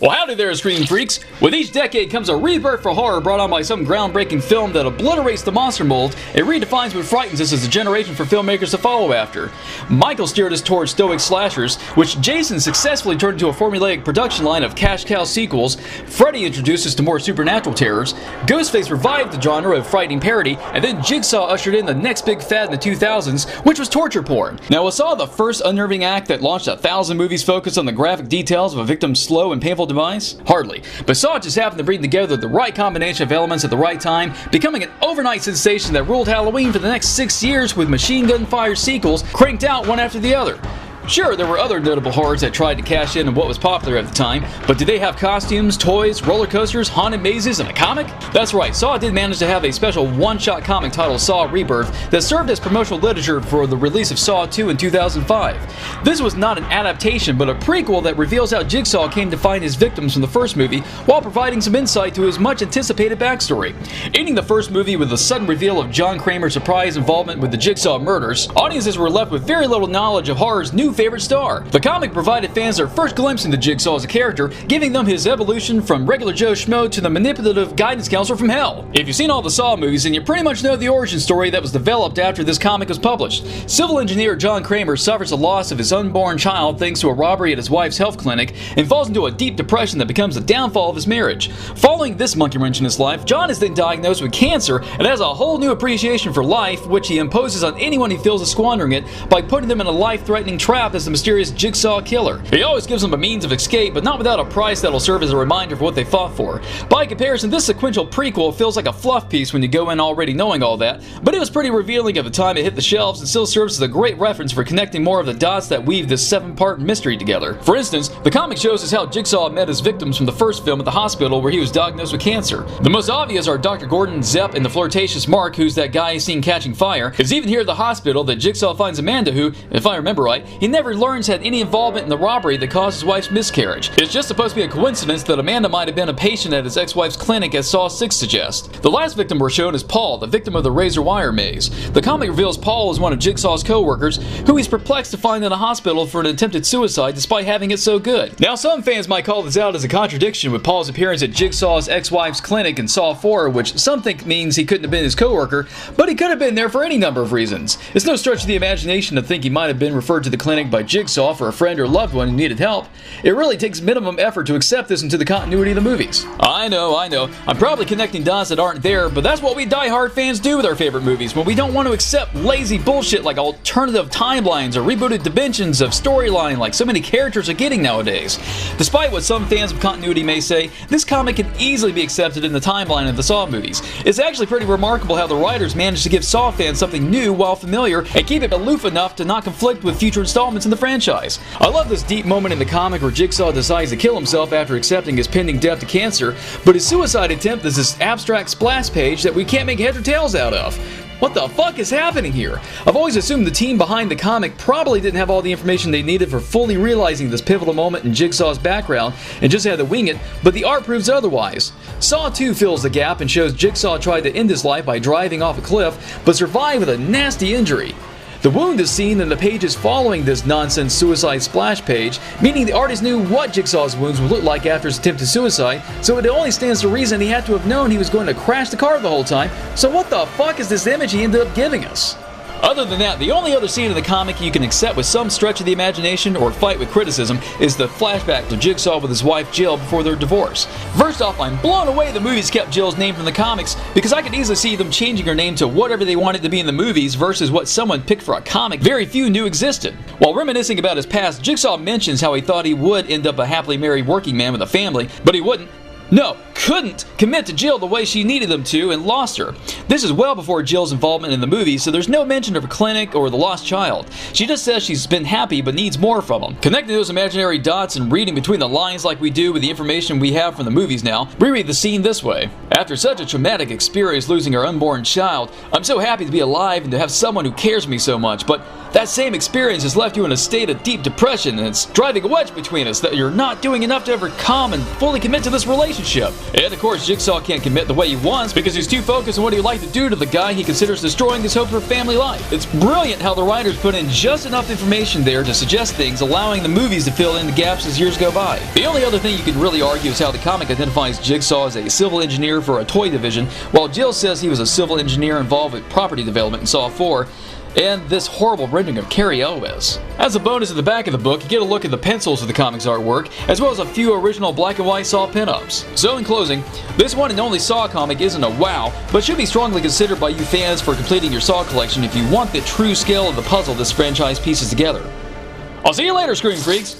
Well, howdy there, Scream Freaks! With each decade comes a rebirth for horror brought on by some groundbreaking film that obliterates the monster mold and redefines what frightens us as a generation for filmmakers to follow after. Michael steered us towards stoic slashers, which Jason successfully turned into a formulaic production line of cash cow sequels. Freddy introduced us to more supernatural terrors. Ghostface revived the genre of frightening parody, and then Jigsaw ushered in the next big fad in the 2000s, which was torture porn. Now, was Saw the first unnerving act that launched 1,000 movies focused on the graphic details of a victim's slow and painful demise? Hardly. But Saw just happened to bring together the right combination of elements at the right time, becoming an overnight sensation that ruled Halloween for the next 6 years with machine gun fire sequels cranked out one after the other. Sure, there were other notable horrors that tried to cash in on what was popular at the time, but did they have costumes, toys, roller coasters, haunted mazes, and a comic? That's right, Saw did manage to have a special one-shot comic titled Saw Rebirth that served as promotional literature for the release of Saw 2 in 2005. This was not an adaptation, but a prequel that reveals how Jigsaw came to find his victims from the first movie while providing some insight to his much-anticipated backstory. Ending the first movie with the sudden reveal of John Kramer's surprise involvement with the Jigsaw murders, audiences were left with very little knowledge of horror's new favorite star. The comic provided fans their first glimpse into Jigsaw as a character, giving them his evolution from regular Joe Schmo to the manipulative guidance counselor from hell. If you've seen all the Saw movies, then you pretty much know the origin story that was developed after this comic was published. Civil engineer John Kramer suffers the loss of his unborn child thanks to a robbery at his wife's health clinic and falls into a deep depression that becomes the downfall of his marriage. Following this monkey wrench in his life, John is then diagnosed with cancer and has a whole new appreciation for life, which he imposes on anyone he feels is squandering it by putting them in a life-threatening trap as the mysterious Jigsaw killer. He always gives them a means of escape, but not without a price that'll serve as a reminder of what they fought for. By comparison, this sequential prequel feels like a fluff piece when you go in already knowing all that, but it was pretty revealing at the time it hit the shelves and still serves as a great reference for connecting more of the dots that weave this 7-part mystery together. For instance, the comic shows us how Jigsaw met his victims from the first film at the hospital where he was diagnosed with cancer. The most obvious are Dr. Gordon, Zepp, and the flirtatious Mark, who's that guy seen catching fire. It's even here at the hospital that Jigsaw finds Amanda, who, if I remember right, he never learns had any involvement in the robbery that caused his wife's miscarriage. It's just supposed to be a coincidence that Amanda might have been a patient at his ex-wife's clinic, as Saw 6 suggests. The last victim we're shown is Paul, the victim of the razor wire maze. The comic reveals Paul is one of Jigsaw's co-workers, who he's perplexed to find in a hospital for an attempted suicide despite having it so good. Now, some fans might call this out as a contradiction with Paul's appearance at Jigsaw's ex-wife's clinic in Saw 4, which some think means he couldn't have been his co-worker, but he could have been there for any number of reasons. It's no stretch of the imagination to think he might have been referred to the clinic by Jigsaw for a friend or loved one who needed help. It really takes minimum effort to accept this into the continuity of the movies. I know. I'm probably connecting dots that aren't there, but that's what we die-hard fans do with our favorite movies when we don't want to accept lazy bullshit like alternative timelines or rebooted dimensions of storyline like so many characters are getting nowadays. Despite what some fans of continuity may say, this comic can easily be accepted in the timeline of the Saw movies. It's actually pretty remarkable how the writers managed to give Saw fans something new while familiar and keep it aloof enough to not conflict with future installments in the franchise. I love this deep moment in the comic where Jigsaw decides to kill himself after accepting his pending death to cancer, but his suicide attempt is this abstract splash page that we can't make heads or tails out of. What the fuck is happening here? I've always assumed the team behind the comic probably didn't have all the information they needed for fully realizing this pivotal moment in Jigsaw's background and just had to wing it, but the art proves otherwise. Saw 2 fills the gap and shows Jigsaw tried to end his life by driving off a cliff, but survived with a nasty injury. The wound is seen in the pages following this nonsense suicide splash page, meaning the artist knew what Jigsaw's wounds would look like after his attempted suicide, so it only stands to reason he had to have known he was going to crash the car the whole time, so what the fuck is this image he ended up giving us? Other than that, the only other scene in the comic you can accept with some stretch of the imagination or fight with criticism is the flashback to Jigsaw with his wife Jill before their divorce. First off, I'm blown away the movies kept Jill's name from the comics because I could easily see them changing her name to whatever they wanted to be in the movies versus what someone picked for a comic very few knew existed. While reminiscing about his past, Jigsaw mentions how he thought he would end up a happily married working man with a family, but he wouldn't. No, couldn't commit to Jill the way she needed them to and lost her. This is well before Jill's involvement in the movie, so there's no mention of her clinic or the lost child. She just says she's been happy but needs more from him. Connecting those imaginary dots and reading between the lines like we do with the information we have from the movies now, we read the scene this way. After such a traumatic experience losing our unborn child, I'm so happy to be alive and to have someone who cares for me so much, but that same experience has left you in a state of deep depression, and it's driving a wedge between us that you're not doing enough to overcome and fully commit to this relationship. And of course, Jigsaw can't commit the way he wants because he's too focused on what he'd like to do to the guy he considers destroying his hope for family life. It's brilliant how the writers put in just enough information there to suggest things, allowing the movies to fill in the gaps as years go by. The only other thing you can really argue is how the comic identifies Jigsaw as a civil engineer for a toy division, while Jill says he was a civil engineer involved with property development in Saw 4, and this horrible rendering of Cary Elwes. As a bonus at the back of the book, you get a look at the pencils of the comics artwork, as well as a few original black and white Saw pinups. So in closing, this one and only Saw comic isn't a wow, but should be strongly considered by you fans for completing your Saw collection if you want the true scale of the puzzle this franchise pieces together. I'll see you later, Scream Freaks!